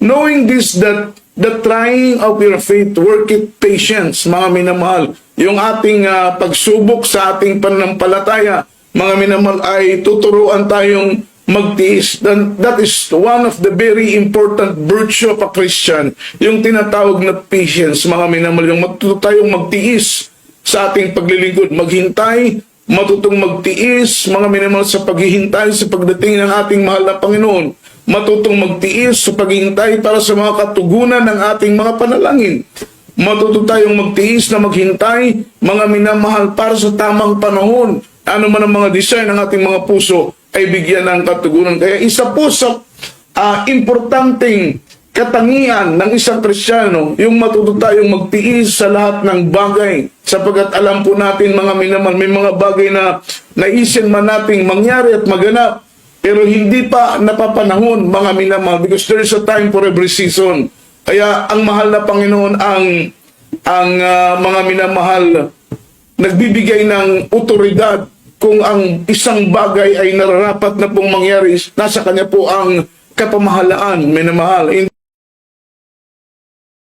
knowing this, that the trying of your faith worketh patience, mga minamahal. Yung ating pagsubok sa ating pananampalataya, mga minamahal, ay tuturuan tayong magtiis. That is one of the very important virtue of a Christian, yung tinatawag na patience, mga minamahal. Yung matuto tayong magtiis sa ating paglilingkod, maghintay, matutong magtiis, mga minamahal, sa paghihintay sa pagdating ng ating mahal na Panginoon, matutong magtiis sa paghihintay para sa mga katugunan ng ating mga panalangin. Matuto tayong magtiis na maghintay, mga minamahal, para sa tamang panahon. Ano man ang mga desire ng ating mga puso ay bigyan ng katugunan. Kaya isa po sa importanteng katangian ng isang Kristiyano, yung matuto tayong magtiis sa lahat ng bagay. Sapagkat alam po natin, mga minamahal, may mga bagay na naisin man nating mangyari at maganap, pero hindi pa napapanahon, mga minamahal, because there is a time for every season. Kaya ang mahal na Panginoon ang mga minamahal, nagbibigay ng otoridad kung ang isang bagay ay nararapat na pong mangyari, nasa kanya po ang kapamahalaan, minamahal.